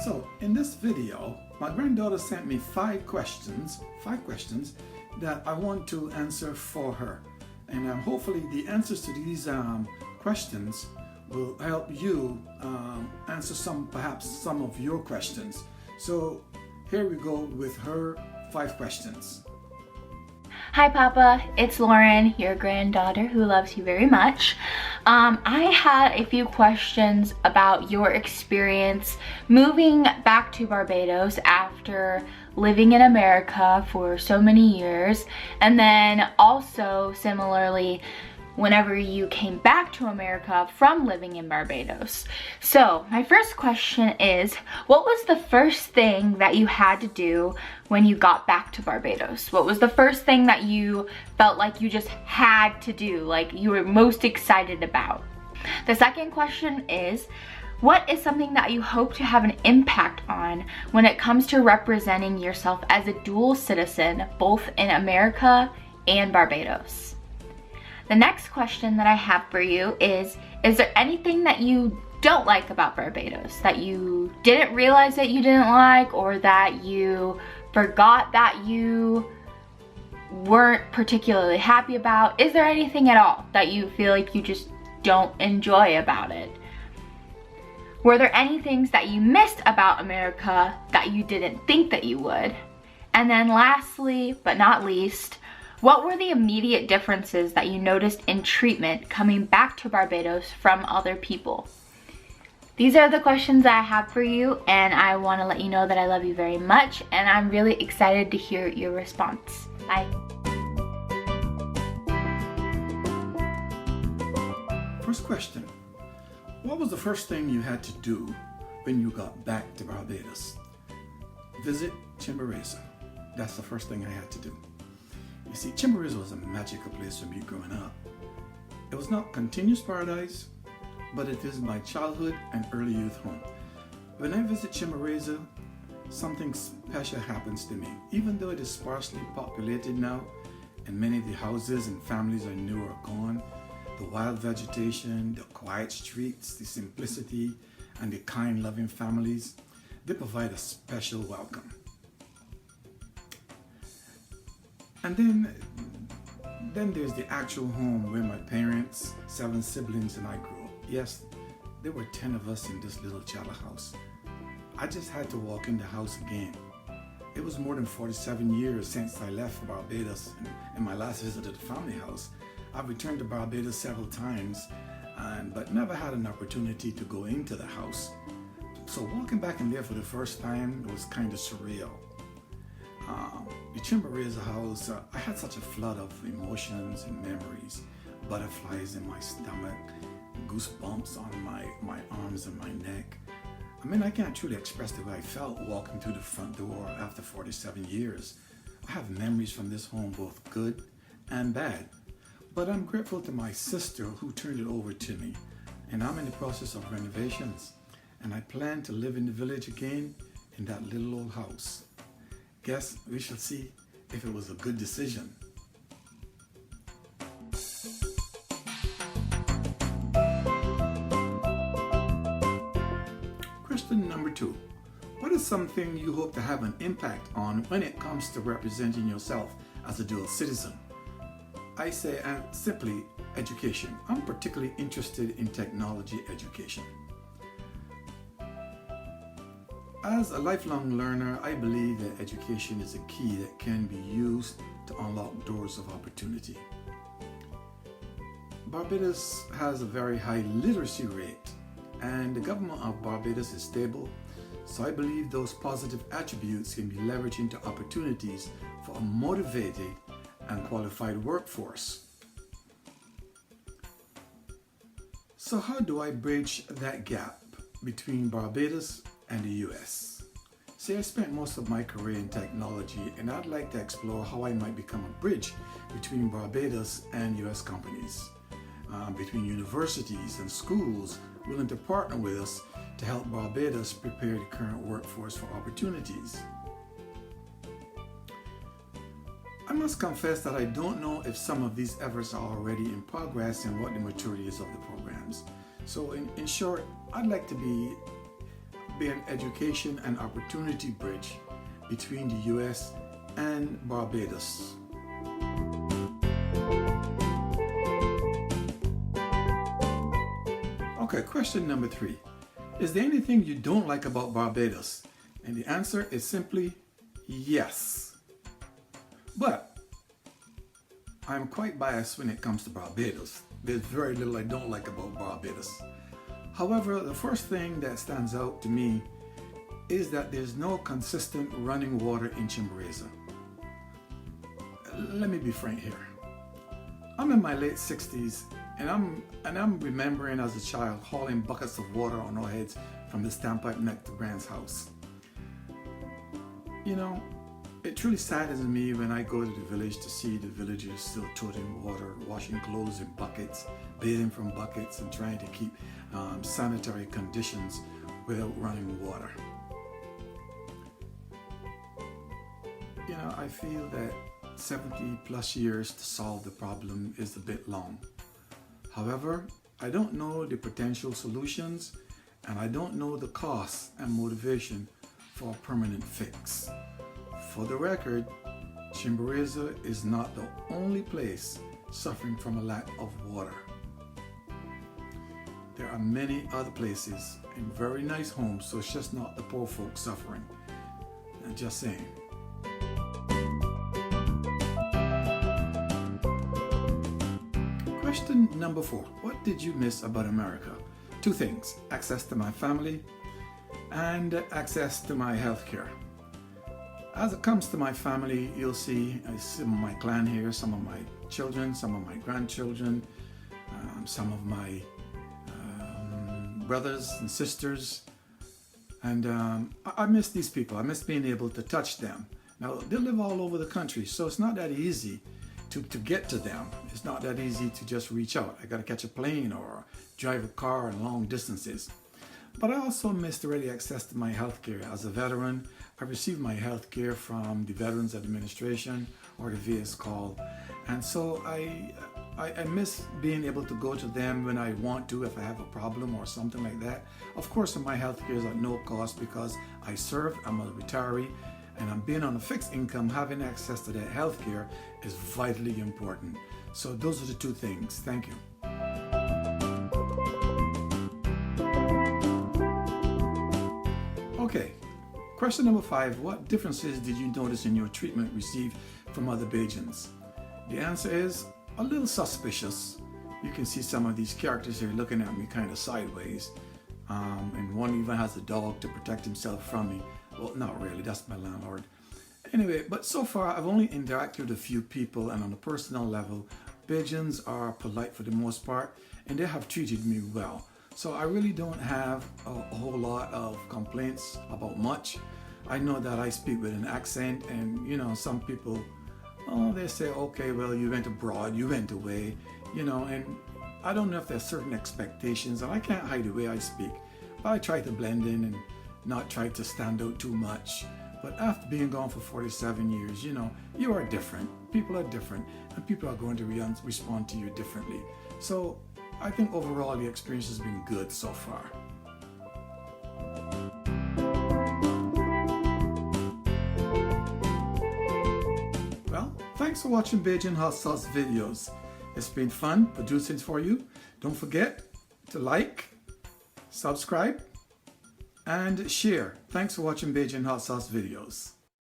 So in this video, my granddaughter sent me five questions that I want to answer for her. And hopefully the answers to these questions will help you answer perhaps some of your questions. So here we go with her 5 questions. Hi Papa, it's Lauren, your granddaughter who loves you very much. I had a few questions about your experience moving back to Barbados after living in America for so many years, and then also similarly whenever you came back to America from living in Barbados. So my first question is, what was the first thing that you had to do when you got back to Barbados? What was the first thing that you felt like you just had to do, like you were most excited about? The second question is, what is something that you hope to have an impact on when it comes to representing yourself as a dual citizen, both in America and Barbados? The next question that I have for you is there anything that you don't like about Barbados, that you didn't realize that you didn't like, or that you forgot that you weren't particularly happy about? Is there anything at all that you feel like you just don't enjoy about it? Were there any things that you missed about America that you didn't think that you would? And then lastly, but not least, what were the immediate differences that you noticed in treatment coming back to Barbados from other people? These are the questions that I have for you, and I want to let you know that I love you very much, and I'm really excited to hear your response. Bye. First question. What was the first thing you had to do when you got back to Barbados? Visit Chimborazo. That's the first thing I had to do. You see, Chimborazo was a magical place for me growing up. It was not continuous paradise, but it is my childhood and early youth home. When I visit Chimborazo, something special happens to me. Even though it is sparsely populated now, and many of the houses and families I knew are gone, the wild vegetation, the quiet streets, the simplicity, and the kind, loving families, they provide a special welcome. And then there's the actual home where my parents, 7 siblings, and I grew up. Yes, there were 10 of us in this little chala house. I just had to walk in the house again. It was more than 47 years since I left Barbados and my last visit to the family house. I've returned to Barbados several times, but never had an opportunity to go into the house. So walking back in there for the first time, it was kind of surreal. The Chimborazo house, I had such a flood of emotions and memories. Butterflies in my stomach, goosebumps on my arms and my neck. I mean, I can't truly express the way I felt walking through the front door after 47 years. I have memories from this home, both good and bad. But I'm grateful to my sister who turned it over to me. And I'm in the process of renovations. And I plan to live in the village again in that little old house. Guess we shall see if it was a good decision. Question number 2. What is something you hope to have an impact on when it comes to representing yourself as a dual citizen? I say simply education. I'm particularly interested in technology education. As a lifelong learner, I believe that education is a key that can be used to unlock doors of opportunity. Barbados has a very high literacy rate, and the government of Barbados is stable, so I believe those positive attributes can be leveraged into opportunities for a motivated and qualified workforce. So how do I bridge that gap between Barbados and the US? See, I spent most of my career in technology, and I'd like to explore how I might become a bridge between Barbados and US companies, between universities and schools willing to partner with us to help Barbados prepare the current workforce for opportunities. I must confess that I don't know if some of these efforts are already in progress and what the maturity is of the programs. So in short, I'd like to be be an education and opportunity bridge between the US and Barbados. Okay, question number 3. Is there anything you don't like about Barbados? And the answer is simply yes. But I'm quite biased when it comes to Barbados. There's very little I don't like about Barbados. However, the first thing that stands out to me is that there's no consistent running water in Chimborazo. Let me be frank here. I'm in my late 60s and I'm remembering as a child hauling buckets of water on our heads from the standpipe next to Grand's house. You know, it truly saddens me when I go to the village to see the villagers still toting water, washing clothes in buckets, bathing from buckets, and trying to keep sanitary conditions without running water. You know, I feel that 70 plus years to solve the problem is a bit long. However, I don't know the potential solutions and I don't know the cost and motivation for a permanent fix. For the record, Chimborazo is not the only place suffering from a lack of water. There are many other places in very nice homes, so it's just not the poor folks suffering. I'm just saying. Question number 4. What did you miss about America? 2 things. Access to my family and access to my health care. As it comes to my family, you'll see some of my clan here, some of my children, some of my grandchildren, some of my brothers and sisters. And I miss these people. I miss being able to touch them. Now, they live all over the country, so it's not that easy to get to them. It's not that easy to just reach out. I got to catch a plane or drive a car long distances. But I also missed already access to my health care. As a veteran, I received my health care from the Veterans Administration, or the VA is called. And so I miss being able to go to them when I want to, if I have a problem or something like that. Of course, my health care is at no cost because I serve, I'm a retiree, and I'm being on a fixed income. Having access to that health care is vitally important. So those are the 2 things. Thank you. Okay, question number 5. What differences did you notice in your treatment received from other Bajans? The answer is a little suspicious. You can see some of these characters here looking at me kind of sideways. And one even has a dog to protect himself from me. Well, not really, that's my landlord. Anyway, but so far I've only interacted with a few people, and on a personal level, Bajans are polite for the most part, and they have treated me well. So I really don't have a whole lot of complaints about much. I know that I speak with an accent, and you know, some people, they say, okay, well, you went abroad, you went away, you know, and I don't know if there's certain expectations, and I can't hide the way I speak. But I try to blend in and not try to stand out too much. But after being gone for 47 years, you know, you are different. People are different, and people are going to respond to you differently. So I think overall the experience has been good so far. Well, thanks for watching Bajan Hot Sauce videos. It's been fun producing for you. Don't forget to like, subscribe, and share. Thanks for watching Bajan Hot Sauce videos.